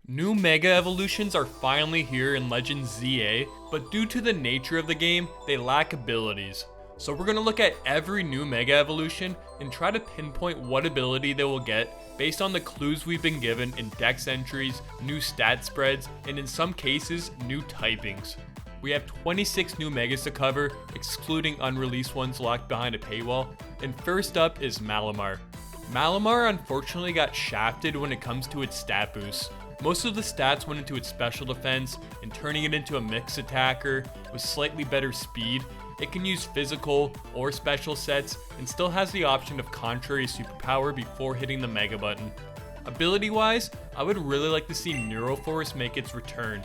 New Mega Evolutions are finally here in Legends ZA, but due to the nature of the game, they lack abilities. So we're going to look at every new Mega Evolution and try to pinpoint what ability they will get based on the clues we've been given in dex entries, new stat spreads, and in some cases, new typings. We have 26 new Megas to cover, excluding unreleased ones locked behind a paywall, and first up is Malamar. Malamar unfortunately got shafted when it comes to its stat boosts. Most of the stats went into its special defense, and turning it into a mixed attacker with slightly better speed, it can use physical or special sets and still has the option of contrary superpower before hitting the Mega button. Ability wise, I would really like to see Neuroforce make its return.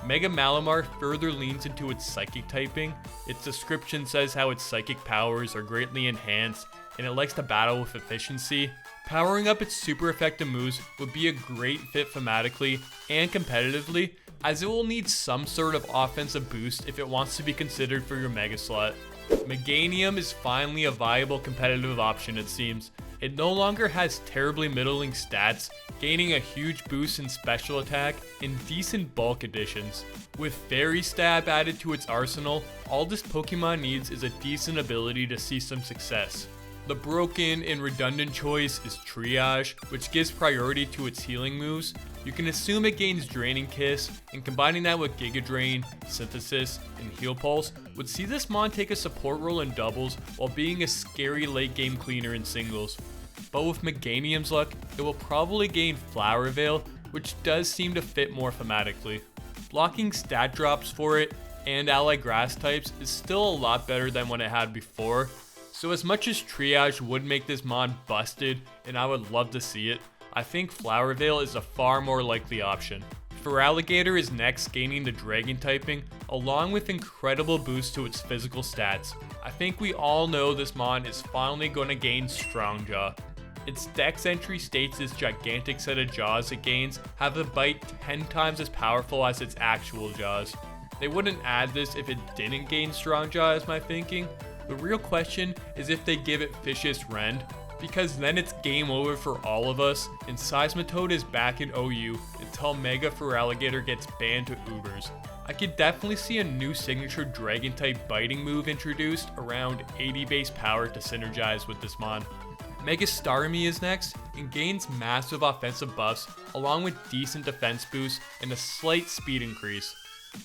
Mega Malamar further leans into its psychic typing. Its description says how its psychic powers are greatly enhanced and it likes to battle with efficiency. Powering up its super effective moves would be a great fit thematically and competitively, as it will need some sort of offensive boost if it wants to be considered for your Mega slot. Meganium is finally a viable competitive option, it seems. It no longer has terribly middling stats, gaining a huge boost in special attack and decent bulk additions. With Fairy Stab added to its arsenal, all this Pokemon needs is a decent ability to see some success. The broken and redundant choice is Triage, which gives priority to its healing moves. You can assume it gains Draining Kiss, and combining that with Giga Drain, Synthesis, and Heal Pulse would see this mon take a support role in doubles while being a scary late game cleaner in singles. But with Meganium's luck, it will probably gain Flower Veil, which does seem to fit more thematically. Blocking stat drops for it and ally grass types is still a lot better than what it had before. So as much as Triage would make this mon busted, and I would love to see it, I think Flower Veil is a far more likely option. Feraligatr is next, gaining the Dragon typing, along with incredible boosts to its physical stats. I think we all know this mon is finally going to gain Strong Jaw. Its dex entry states this gigantic set of jaws it gains have a bite 10 times as powerful as its actual jaws. They wouldn't add this if it didn't gain Strong Jaw is my thinking. The real question is if they give it Vicious Rend, because then it's game over for all of us and Seismitoad is back in OU until Mega Feraligatr gets banned to Ubers. I could definitely see a new signature Dragon type biting move introduced around 80 base power to synergize with this mon. Mega Starmie is next and gains massive offensive buffs along with decent defense boosts and a slight speed increase.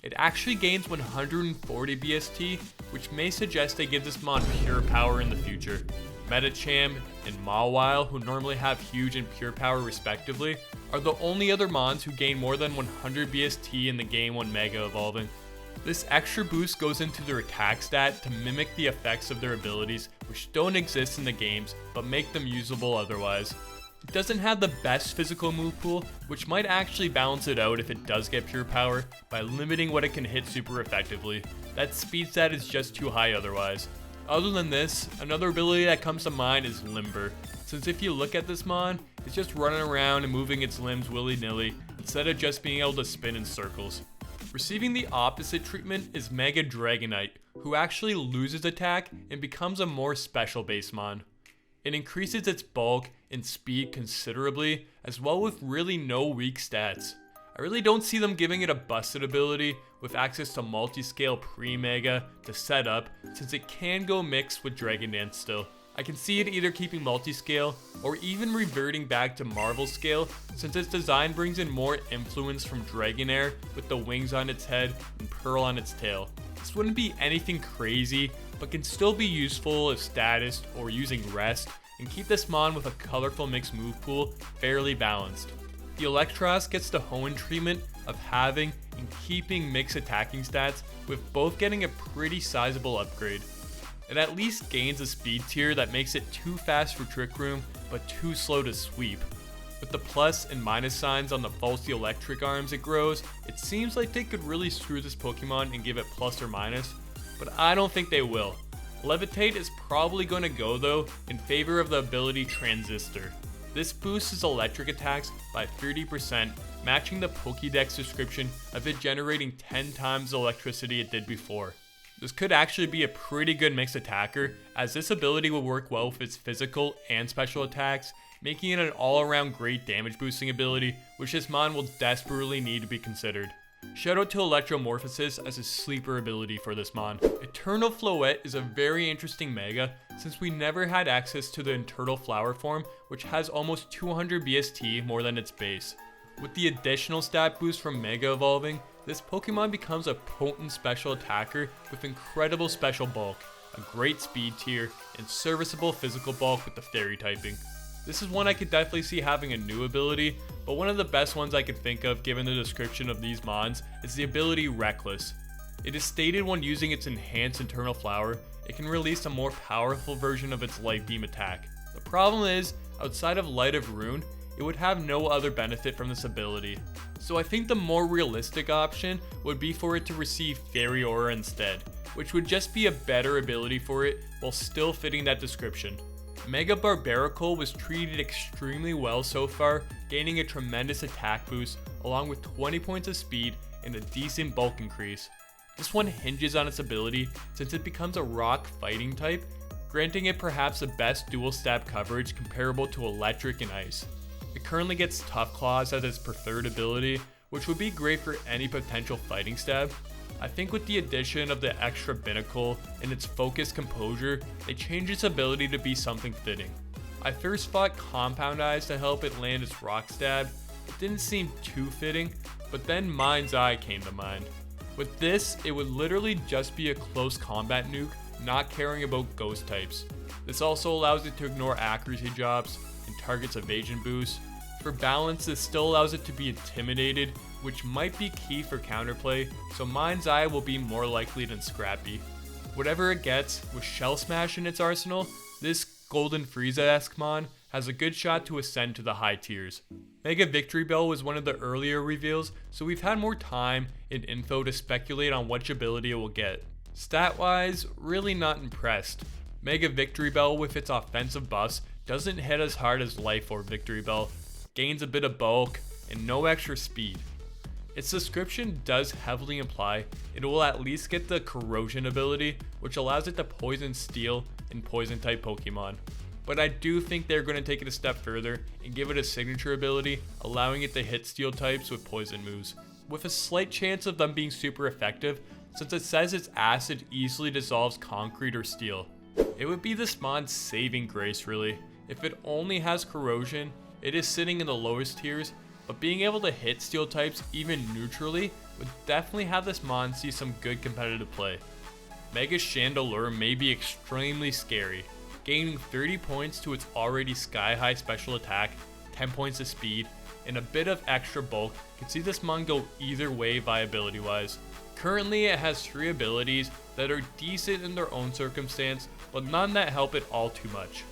It actually gains 140 BST, which may suggest they give this mon pure power in the future. Medicham and Mawile, who normally have huge and pure power respectively, are the only other mons who gain more than 100 BST in the game when Mega evolving. This extra boost goes into their attack stat to mimic the effects of their abilities, which don't exist in the games, but make them usable otherwise. It doesn't have the best physical move pool, which might actually balance it out if it does get pure power by limiting what it can hit super effectively. That speed stat is just too high otherwise. Other than this, another ability that comes to mind is Limber, since if you look at this mon, it's just running around and moving its limbs willy-nilly instead of just being able to spin in circles. Receiving the opposite treatment is Mega Dragonite, who actually loses attack and becomes a more special base mon. It increases its bulk and speed considerably, as well with really no weak stats. I really don't see them giving it a busted ability with access to multi-scale pre-mega to set up, since it can go mixed with Dragon Dance still. I can see it either keeping multi-scale or even reverting back to Marvel scale, since its design brings in more influence from Dragonair with the wings on its head and Pearl on its tail. This wouldn't be anything crazy, but can still be useful if status or using rest, and keep this mon with a colorful mixed move pool fairly balanced. The Eelektross gets the Hoenn treatment of having and keeping mixed attacking stats, with both getting a pretty sizable upgrade. It at least gains a speed tier that makes it too fast for Trick Room, but too slow to sweep. With the plus and minus signs on the false electric arms it grows, it seems like they could really screw this Pokemon and give it plus or minus, but I don't think they will. Levitate is probably going to go though in favor of the ability Transistor. This boosts its electric attacks by 30%, matching the Pokédex description of it generating 10 times the electricity it did before. This could actually be a pretty good mixed attacker, as this ability will work well with its physical and special attacks, making it an all-around great damage boosting ability, which this mon will desperately need to be considered. Shout out to Electromorphosis as a sleeper ability for this mon. Eternal Floette is a very interesting mega since we never had access to the Eternal Flower form, which has almost 200 BST more than its base. With the additional stat boost from Mega Evolving, this Pokemon becomes a potent special attacker with incredible special bulk, a great speed tier, and serviceable physical bulk with the fairy typing. This is one I could definitely see having a new ability, but one of the best ones I could think of given the description of these mons is the ability Reckless. It is stated when using its enhanced Eternal Flower, it can release a more powerful version of its Light Beam attack. The problem is, outside of Light of Rune, it would have no other benefit from this ability. So I think the more realistic option would be for it to receive Fairy Aura instead, which would just be a better ability for it while still fitting that description. Mega Barbaracle was treated extremely well so far, gaining a tremendous attack boost along with 20 points of speed and a decent bulk increase. This one hinges on its ability since it becomes a rock fighting type, granting it perhaps the best dual stab coverage comparable to electric and ice. It currently gets Tough Claws as its preferred ability, which would be great for any potential fighting stab. I think with the addition of the extra binnacle and its focused composure, it changes its ability to be something fitting. I first fought Compound Eyes to help it land its rock stab. It didn't seem too fitting, but then Mind's Eye came to mind. With this, it would literally just be a close combat nuke, not caring about ghost types. This also allows it to ignore accuracy drops and targets evasion boosts. For balance, this still allows it to be intimidated, which might be key for counterplay, so Mind's Eye will be more likely than Scrafty. Whatever it gets, with Shell Smash in its arsenal, this Golden Frieza-esque mon has a good shot to ascend to the high tiers. Mega Victreebel was one of the earlier reveals, so we've had more time and info to speculate on which ability it will get. Stat-wise, really not impressed. Mega Victreebel with its offensive buffs doesn't hit as hard as Life Orb Victreebel, gains a bit of bulk, and no extra speed. Its description does heavily imply it will at least get the Corrosion ability, which allows it to poison Steel and Poison type Pokemon. But I do think they're going to take it a step further and give it a signature ability, allowing it to hit Steel types with poison moves, with a slight chance of them being super effective since it says its acid easily dissolves concrete or steel. It would be this mon's saving grace really. If it only has Corrosion, it is sitting in the lowest tiers, but being able to hit steel types even neutrally would definitely have this mon see some good competitive play. Mega Chandelure may be extremely scary. Gaining 30 points to its already sky high special attack, 10 points of speed, and a bit of extra bulk can see this mon go either way viability wise. Currently it has 3 abilities that are decent in their own circumstance, but none that help it all too much.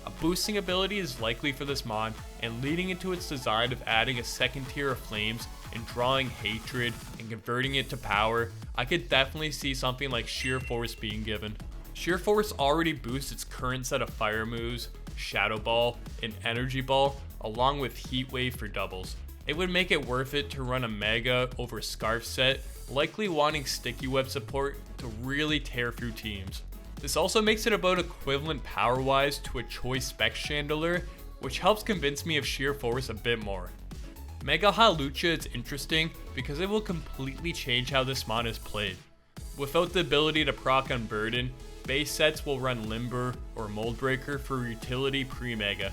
A boosting ability is likely for this mon, and leading into its design of adding a second tier of flames and drawing hatred and converting it to power, I could definitely see something like Sheer Force being given. Sheer Force already boosts its current set of fire moves, Shadow Ball, and Energy Ball, along with Heat Wave for doubles. It would make it worth it to run a Mega over Scarf set, likely wanting Sticky Web support to really tear through teams. This also makes it about equivalent power-wise to a Choice Spec Chandelure, which helps convince me of Sheer Force a bit more. Mega Hawlucha is interesting because it will completely change how this mon is played. Without the ability to proc on Burden, base sets will run Limber or Mold Breaker for utility pre-Mega.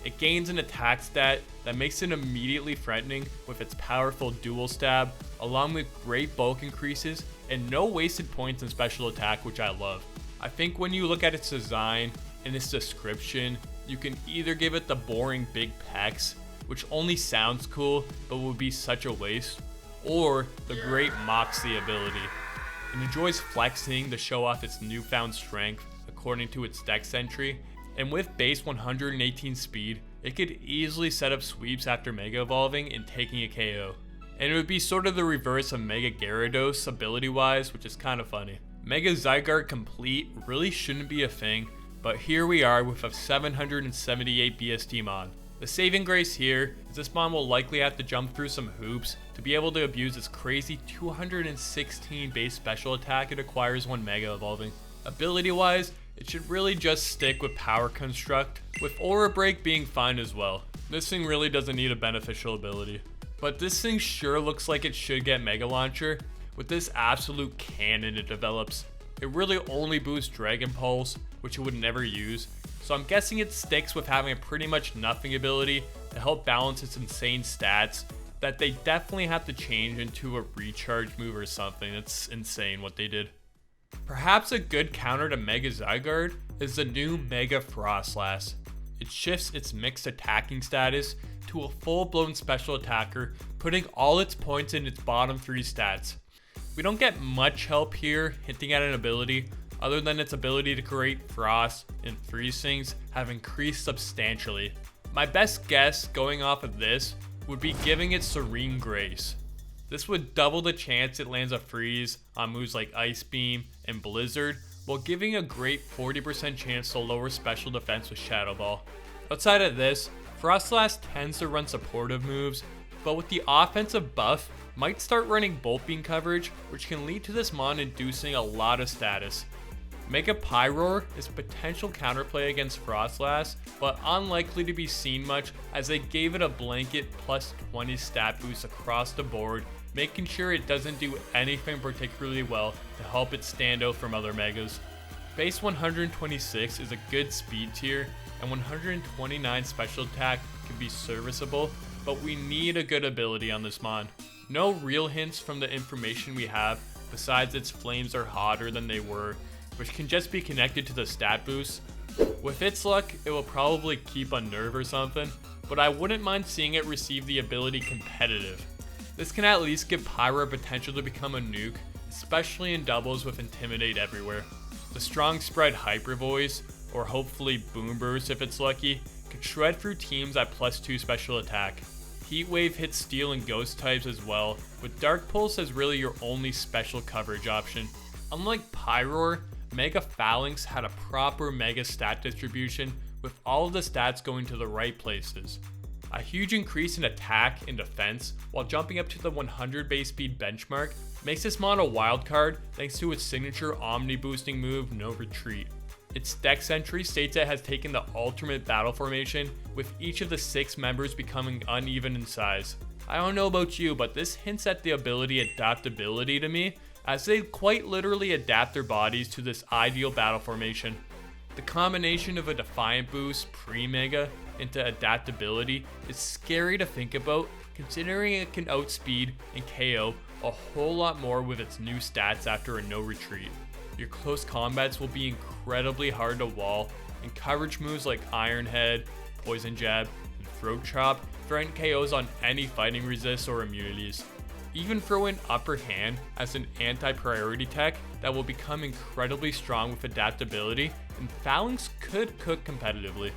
It gains an attack stat that makes it immediately threatening with its powerful dual stab, along with great bulk increases and no wasted points in special attack, which I love. I think when you look at its design and its description, you can either give it the boring big pecs, which only sounds cool but would be such a waste, or the great Moxie ability. It enjoys flexing to show off its newfound strength according to its dex entry, and with base 118 speed, it could easily set up sweeps after Mega Evolving and taking a KO. And it would be sort of the reverse of Mega Gyarados ability wise, which is kind of funny. Mega Zygarde Complete really shouldn't be a thing, but here we are with a 778 BST mon. The saving grace here is this mon will likely have to jump through some hoops to be able to abuse its crazy 216 base special attack it acquires when Mega Evolving. Ability wise, it should really just stick with Power Construct, with Aura Break being fine as well. This thing really doesn't need a beneficial ability. But this thing sure looks like it should get Mega Launcher. With this absolute cannon it develops, it really only boosts Dragon Pulse, which it would never use. So I'm guessing it sticks with having a pretty much nothing ability to help balance its insane stats that they definitely have to change into a recharge move or something. It's insane what they did. Perhaps a good counter to Mega Zygarde is the new Mega Froslass. It shifts its mixed attacking status to a full-blown special attacker, putting all its points in its bottom 3 stats. We don't get much help here hinting at an ability, other than its ability to create frost and freeze things have increased substantially. My best guess going off of this would be giving it Serene Grace. This would double the chance it lands a freeze on moves like Ice Beam and Blizzard, while giving a great 40% chance to lower special defense with Shadow Ball. Outside of this, Froslass tends to run supportive moves, but with the offensive buff, might start running Bolt Beam coverage, which can lead to this mon inducing a lot of status. Mega Pyroar is potential counterplay against Froslass, but unlikely to be seen much as they gave it a blanket plus 20 stat boost across the board, making sure it doesn't do anything particularly well to help it stand out from other Megas. Base 126 is a good speed tier, and 129 special attack can be serviceable, but we need a good ability on this mon. No real hints from the information we have, besides its flames are hotter than they were, which can just be connected to the stat boost. With its luck, it will probably keep a nerve or something, but I wouldn't mind seeing it receive the ability competitive. This can at least give Pyro potential to become a nuke, especially in doubles with Intimidate everywhere. The strong spread Hyper Voice, or hopefully Boom Burst if it's lucky, could shred through teams at plus 2 special attack. Heat Wave hits Steel and Ghost types as well, with Dark Pulse as really your only special coverage option. Unlike Pyroar, Mega Falinks had a proper Mega stat distribution, with all of the stats going to the right places. A huge increase in attack and defense, while jumping up to the 100 base speed benchmark, makes this mon a wildcard thanks to its signature Omni boosting move, No Retreat. Its Dex entry states it has taken the ultimate battle formation, with each of the 6 members becoming uneven in size. I don't know about you, but this hints at the ability Adaptability to me, as they quite literally adapt their bodies to this ideal battle formation. The combination of a Defiant boost pre-Mega into Adaptability is scary to think about, considering it can outspeed and KO a whole lot more with its new stats after a No Retreat. Your close combats will be incredibly hard to wall, and coverage moves like Iron Head, Poison Jab, and Throat Chop threaten KOs on any fighting resist or immunities. Even throw in Upper Hand as an anti-priority tech that will become incredibly strong with adaptability, and Falinks could cook competitively.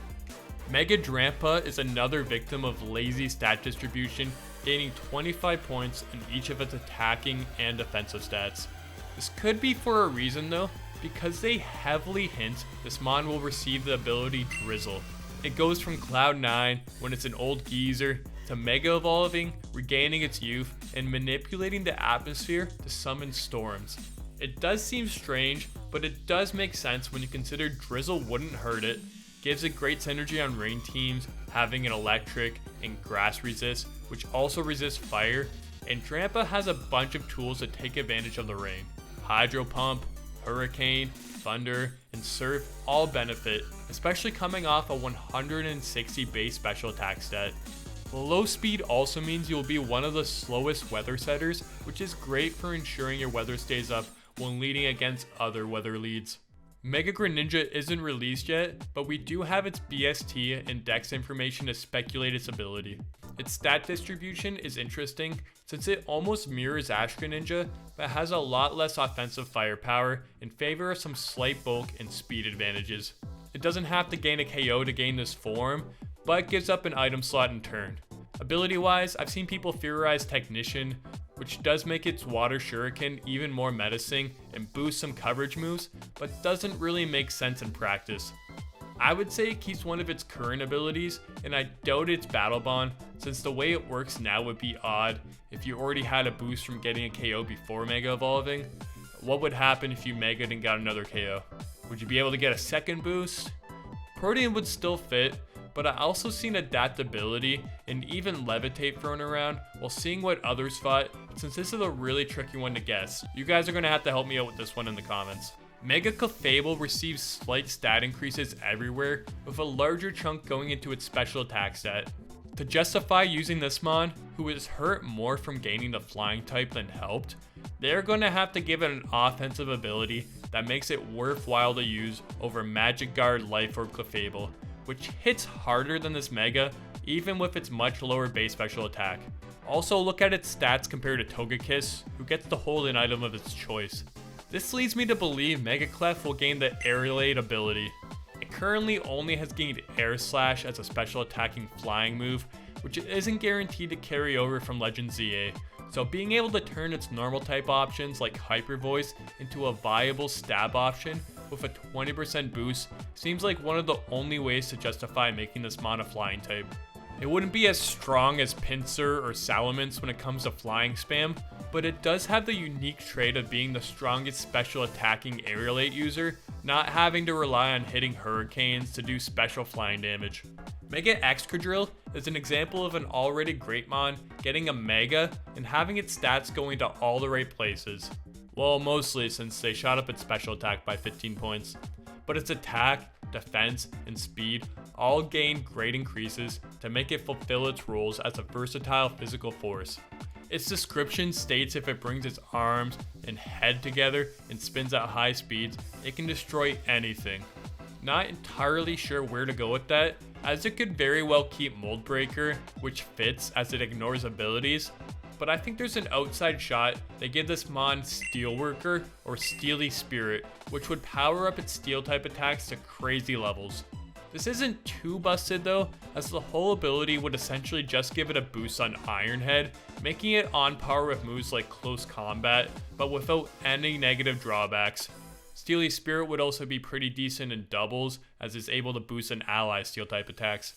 Mega Drampa is another victim of lazy stat distribution, gaining 25 points in each of its attacking and defensive stats. This could be for a reason though, because they heavily hint this mon will receive the ability Drizzle. It goes from Cloud 9 when it's an old geezer to Mega Evolving, regaining its youth, and manipulating the atmosphere to summon storms. It does seem strange, but it does make sense when you consider Drizzle wouldn't hurt it, gives it great synergy on rain teams, having an electric and grass resist, which also resists fire, and Drampa has a bunch of tools to take advantage of the rain. Hydro Pump, Hurricane, Thunder, and Surf all benefit, especially coming off a 160 base special attack stat. The low speed also means you'll be one of the slowest weather setters, which is great for ensuring your weather stays up when leading against other weather leads. Mega Greninja isn't released yet, but we do have its BST and Dex information to speculate its ability. Its stat distribution is interesting since it almost mirrors Ash Greninja, but has a lot less offensive firepower in favor of some slight bulk and speed advantages. It doesn't have to gain a KO to gain this form, but gives up an item slot in turn. Ability wise, I've seen people theorize Technician, which does make its Water Shuriken even more menacing and boost some coverage moves, but doesn't really make sense in practice. I would say it keeps one of its current abilities, and I doubt its Battle Bond, since the way it works now would be odd if you already had a boost from getting a KO before Mega Evolving. What would happen if you Mega'd and got another KO? Would you be able to get a second boost? Protean would still fit, but I also seen adaptability and even levitate thrown around while seeing what others thought, since this is a really tricky one to guess. You guys are going to have to help me out with this one in the comments. Mega Clefable receives slight stat increases everywhere, with a larger chunk going into its special attack stat. To justify using this mon, who is hurt more from gaining the flying type than helped, they're going to have to give it an offensive ability that makes it worthwhile to use over Magikarp, Life Orb, Clefable, which hits harder than this Mega, even with its much lower base special attack. Also look at its stats compared to Togekiss, who gets to hold an item of its choice. This leads me to believe Mega Clef will gain the Aerialate ability. It currently only has gained Air Slash as a special attacking flying move, which isn't guaranteed to carry over from Legend ZA, so being able to turn its normal type options like Hyper Voice into a viable stab option with a 20% boost seems like one of the only ways to justify making this mon a flying type. It wouldn't be as strong as Pinsir or Salamence when it comes to flying spam, but it does have the unique trait of being the strongest special attacking Aerialate user, not having to rely on hitting hurricanes to do special flying damage. Mega Excadrill is an example of an already great mon getting a Mega and having its stats going to all the right places. Well, mostly since they shot up its special attack by 15 points. But its attack, defense, and speed all gain great increases to make it fulfill its roles as a versatile physical force. Its description states if it brings its arms and head together and spins at high speeds, it can destroy anything. Not entirely sure where to go with that, as it could very well keep Mold Breaker, which fits as it ignores abilities, but I think there's an outside shot they give this mon Steelworker or Steely Spirit, which would power up its steel type attacks to crazy levels. This isn't too busted though, as the whole ability would essentially just give it a boost on Iron Head, making it on par with moves like Close Combat, but without any negative drawbacks. Steely Spirit would also be pretty decent in doubles, as it's able to boost an ally steel type attacks.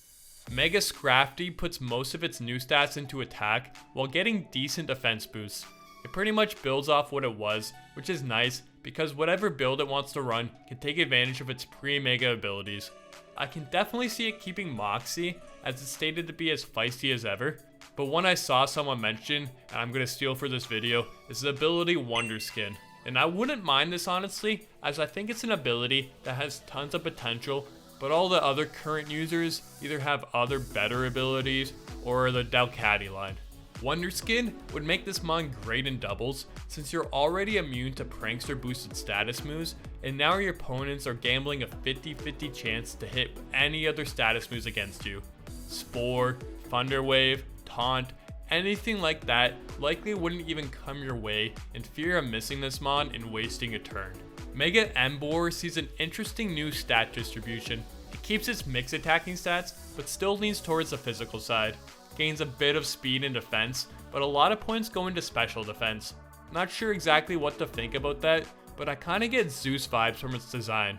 Mega Scrafty puts most of its new stats into attack while getting decent defense boosts. It pretty much builds off what it was, which is nice because whatever build it wants to run can take advantage of its pre-Mega abilities. I can definitely see it keeping Moxie, as it's stated to be as feisty as ever, but one I saw someone mention, and I'm going to steal for this video, is the ability Wonder Skin. And I wouldn't mind this honestly, as I think it's an ability that has tons of potential, but all the other current users either have other better abilities or the Delcatty line. Wonder Skin would make this mon great in doubles, since you're already immune to Prankster boosted status moves, and now your opponents are gambling a 50-50 chance to hit any other status moves against you. Spore, Thunder Wave, Taunt, anything like that likely wouldn't even come your way in fear of missing this mon and wasting a turn. Mega Emboar sees an interesting new stat distribution. It keeps its mixed attacking stats, but still leans towards the physical side. Gains a bit of speed and defense, but a lot of points go into special defense. Not sure exactly what to think about that, but I kinda get Zeus vibes from its design.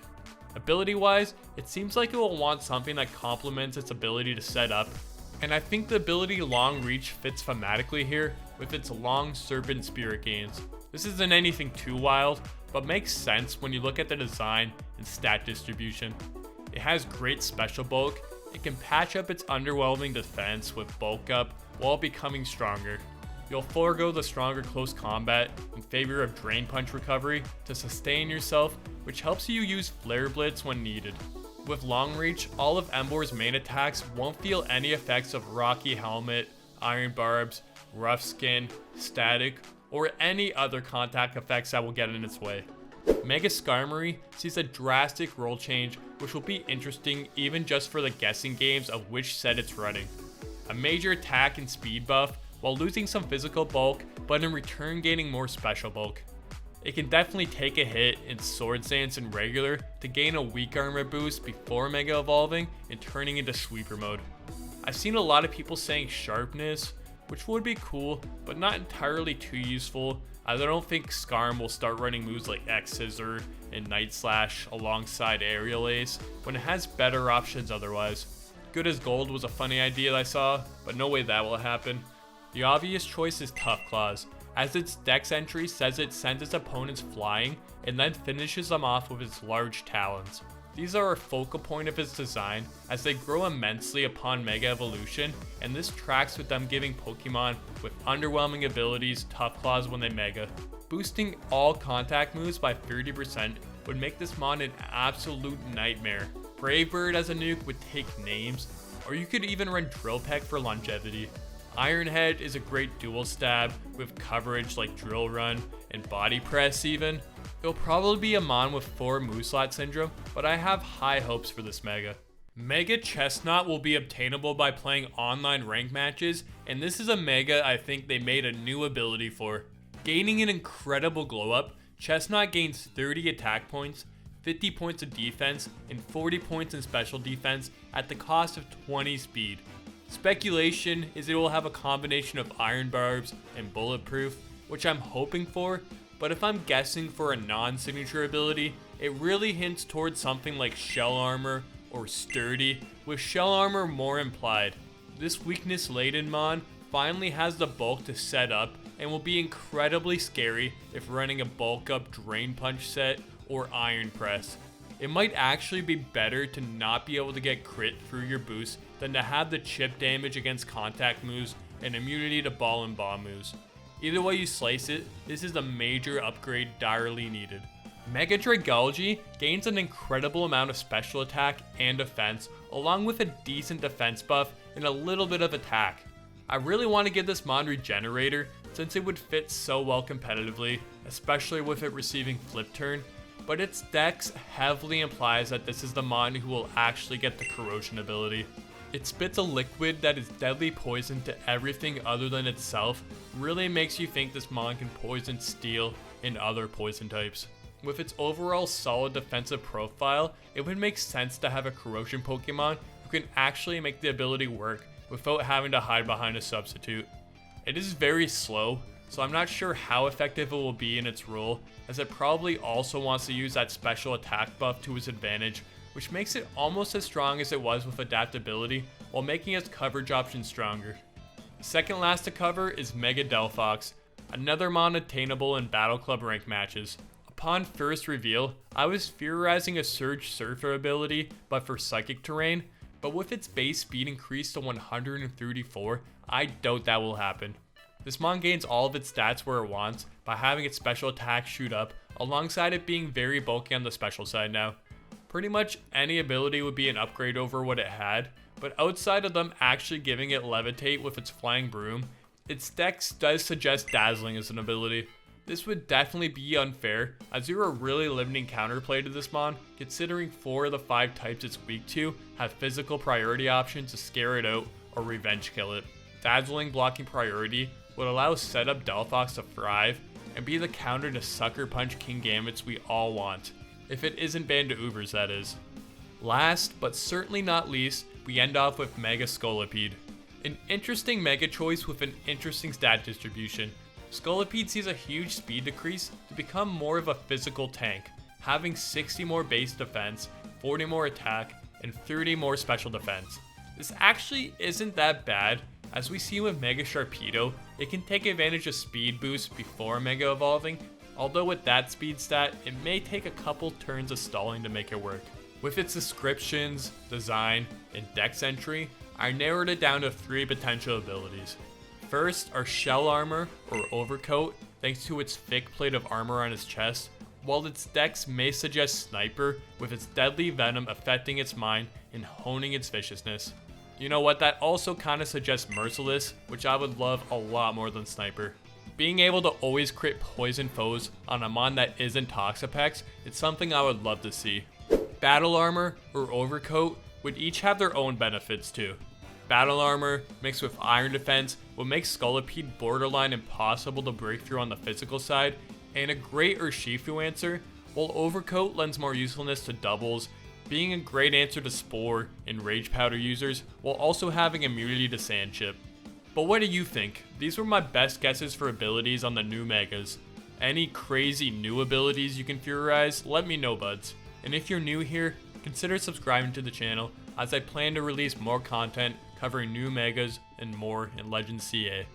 Ability wise, it seems like it will want something that complements its ability to set up, and I think the ability Long Reach fits thematically here with its long Serpent Spirit gains. This isn't anything too wild, but makes sense when you look at the design and stat distribution. It has great special bulk. It can patch up its underwhelming defense with bulk up while becoming stronger. You'll forego the stronger close combat in favor of Drain Punch recovery to sustain yourself, which helps you use Flare Blitz when needed. With Long Reach, all of Emboar's main attacks won't feel any effects of Rocky Helmet, Iron Barbs, Rough Skin, Static, or any other contact effects that will get in its way. Mega Skarmory sees a drastic role change, which will be interesting even just for the guessing games of which set it's running. A major attack and speed buff while losing some physical bulk, but in return gaining more special bulk. It can definitely take a hit in Sword Dance and regular to gain a weak armor boost before Mega evolving and turning into sweeper mode. I've seen a lot of people saying sharpness, which would be cool, but not entirely too useful, as I don't think Skarm will start running moves like X-Scissor and Night Slash alongside Aerial Ace when it has better options otherwise. Good as Gold was a funny idea I saw, but no way that will happen. The obvious choice is Tough Claws, as its dex entry says it sends its opponents flying and then finishes them off with its large talons. These are a focal point of its design as they grow immensely upon Mega Evolution, and this tracks with them giving Pokemon with underwhelming abilities Tough Claws when they Mega. Boosting all contact moves by 30% would make this mon an absolute nightmare. Brave Bird as a nuke would take names, or you could even run Drill Peck for longevity. Iron Head is a great dual stab with coverage like Drill Run and Body Press even. It'll probably be a mon with 4 move slot syndrome, but I have high hopes for this Mega. Mega Chesnaught will be obtainable by playing online rank matches, and this is a Mega I think they made a new ability for. Gaining an incredible glow up, Chesnaught gains 30 attack points, 50 points of defense, and 40 points in special defense at the cost of 20 speed. Speculation is it will have a combination of Iron Barbs and Bulletproof, which I'm hoping for, but if I'm guessing for a non-signature ability, it really hints towards something like Shell Armor or Sturdy, with Shell Armor more implied. This weakness-laden mon finally has the bulk to set up and will be incredibly scary if running a bulk up Drain Punch set or Iron Press. It might actually be better to not be able to get crit through your boost than to have the chip damage against contact moves and immunity to ball and bomb moves. Either way you slice it, this is a major upgrade direly needed. Mega Dragalge gains an incredible amount of special attack and defense, along with a decent defense buff and a little bit of attack. I really want to give this mon Regenerator since it would fit so well competitively, especially with it receiving Flip Turn, but its dex heavily implies that this is the mon who will actually get the Corrosion ability. It spits a liquid that is deadly poison to everything other than itself, really makes you think this mon can poison steel and other poison types. With its overall solid defensive profile, it would make sense to have a Corrosion Pokemon who can actually make the ability work without having to hide behind a substitute. It is very slow, so I'm not sure how effective it will be in its role, as it probably also wants to use that special attack buff to its advantage, which makes it almost as strong as it was with adaptability, while making its coverage option stronger. Second last to cover is Mega Delphox, another mon attainable in Battle Club rank matches. Upon first reveal, I was theorizing a Surge Surfer ability, but for Psychic terrain, but with its base speed increased to 134, I doubt that will happen. This mon gains all of its stats where it wants by having its special attack shoot up, alongside it being very bulky on the special side now. Pretty much any ability would be an upgrade over what it had, but outside of them actually giving it Levitate with its Flying Broom, its dex does suggest Dazzling as an ability. This would definitely be unfair, as you are really limiting counterplay to this mon, considering 4 of the 5 types it's weak to have physical priority options to scare it out or revenge kill it. Dazzling blocking priority would allow setup Delphox to thrive and be the counter to Sucker Punch Kingambits we all want. If it isn't banned to Ubers, that is. Last, but certainly not least, we end off with Mega Scolipede. An interesting Mega choice with an interesting stat distribution. Scolipede sees a huge speed decrease to become more of a physical tank, having 60 more base defense, 40 more attack, and 30 more special defense. This actually isn't that bad, as we see with Mega Sharpedo, it can take advantage of speed boosts before Mega Evolving, although with that speed stat, it may take a couple turns of stalling to make it work. With its descriptions, design, and dex entry, I narrowed it down to 3 potential abilities. First are Shell Armor or Overcoat, thanks to its thick plate of armor on its chest, while its dex may suggest Sniper with its deadly venom affecting its mind and honing its viciousness. You know what, that also kinda suggests Merciless, which I would love a lot more than Sniper. Being able to always crit poison foes on a mon that isn't Toxapex is something I would love to see. Battle Armor or Overcoat would each have their own benefits too. Battle Armor mixed with Iron Defense will make Scolipede borderline impossible to break through on the physical side, and a great Urshifu answer, while Overcoat lends more usefulness to doubles, being a great answer to Spore and Rage Powder users, while also having immunity to Sand Chip. But what do you think? These were my best guesses for abilities on the new Megas. Any crazy new abilities you can theorize? Let me know, buds. And if you're new here, consider subscribing to the channel, as I plan to release more content covering new Megas and more in Legends CA.